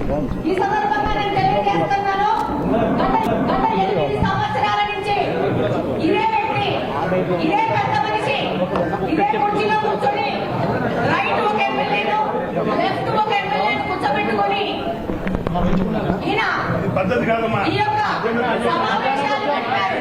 ఈ సందర్భంగా నేను తెలియజేస్తున్నాను, గత 8 సంవత్సరాల నుంచి ఇదే వ్యక్తి, ఇదే పెద్ద మనిషి, ఇదే కుర్చీలో కూర్చొని రైట్ ఒక ఎమ్మెల్యేను, లెఫ్ట్ ఒక ఎమ్మెల్యేను కూర్చోబెట్టుకొని ఈయన ఈ యొక్క సమావేశాలు పెట్టారు.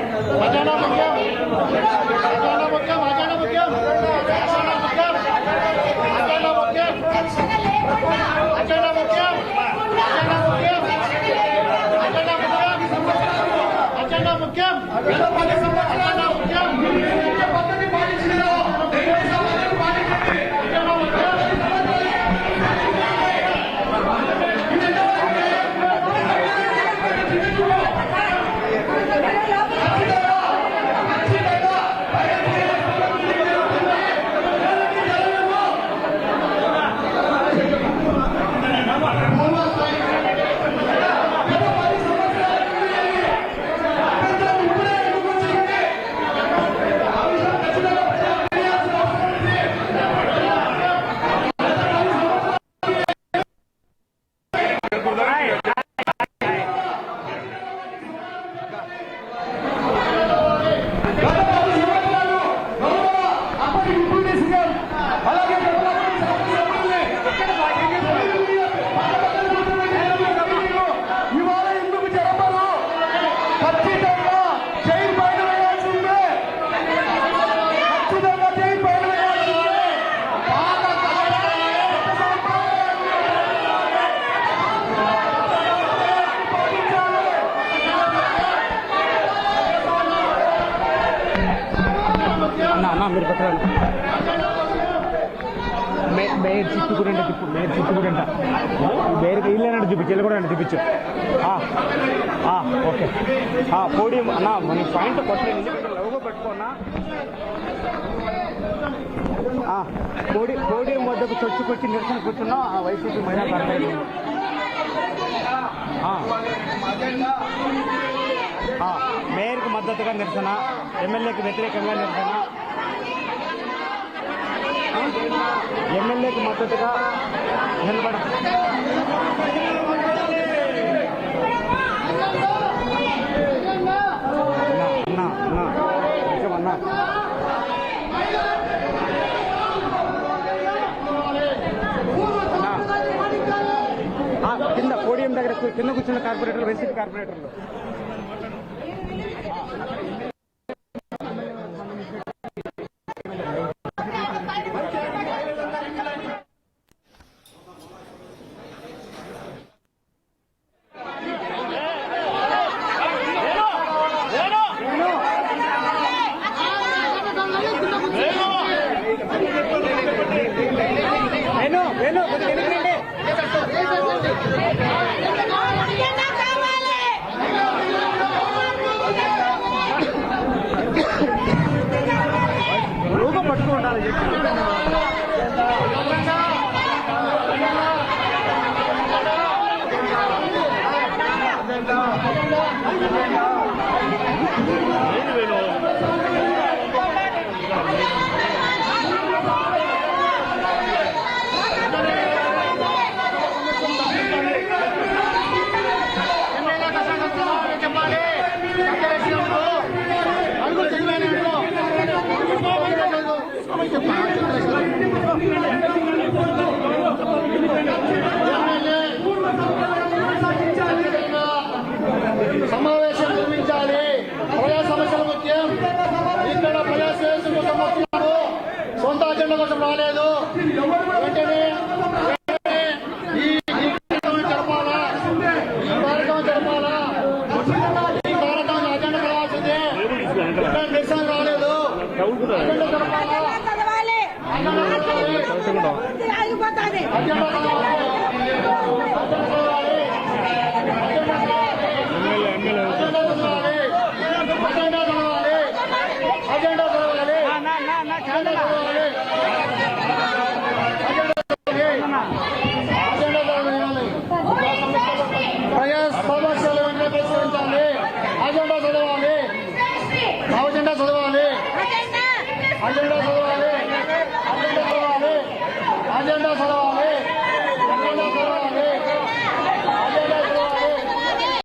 మీరు పక్కన మేయర్ చుట్టూ కూడా తిప్పు, మేయర్ చుట్టూ కూడా మేయర్కి ఇల్లేనంటే చూపించు, వెళ్ళి కూడా చూపించు. ఓకే పోడియం అన్న మన పాయింట్ కొట్టలేదు, లవ్గా పెట్టుకున్నా. పోడియం వద్దకు చొచ్చుకొచ్చి నిరసన కూర్చున్నా వైసీపీ మహిళా కార్యక్రమం. మేయర్కి మద్దతుగా నిరసన, ఎమ్మెల్యేకి వ్యతిరేకంగా నిరసన, ఎమ్మెల్యేకి మద్దతుగా నిలబడ కింద పోడియం దగ్గర కింద కూర్చున్న కార్పొరేటర్లు, వైసీపీ కార్పొరేటర్లు. సమావేశం నిర్మించాలి. ప్రజా సమస్యల ముఖ్యం. ఇక్కడ ప్రజా శ్రేయస్సు కోసం వస్తున్నారు, సొంత అజెండా కోసం రాలేదు. వెంటనే ఈ కార్యక్రమం జరపాలా, ఈ కార్యక్రమం జరపాలా, ఈ కార్యక్రమం అజెండా కావాల్సిందే. ఇక్కడ నిరసన రాలేదు, అజెండా జరపాలా, అజెండా ప్రజా సమస్యలు వెంటనే పరిష్కరించాలి. అజెండా చదవాలి, అజెండా చదవాలి, అజెండా చదవాలి, అజెండా చదవాలి, అజెండా చదవాలి.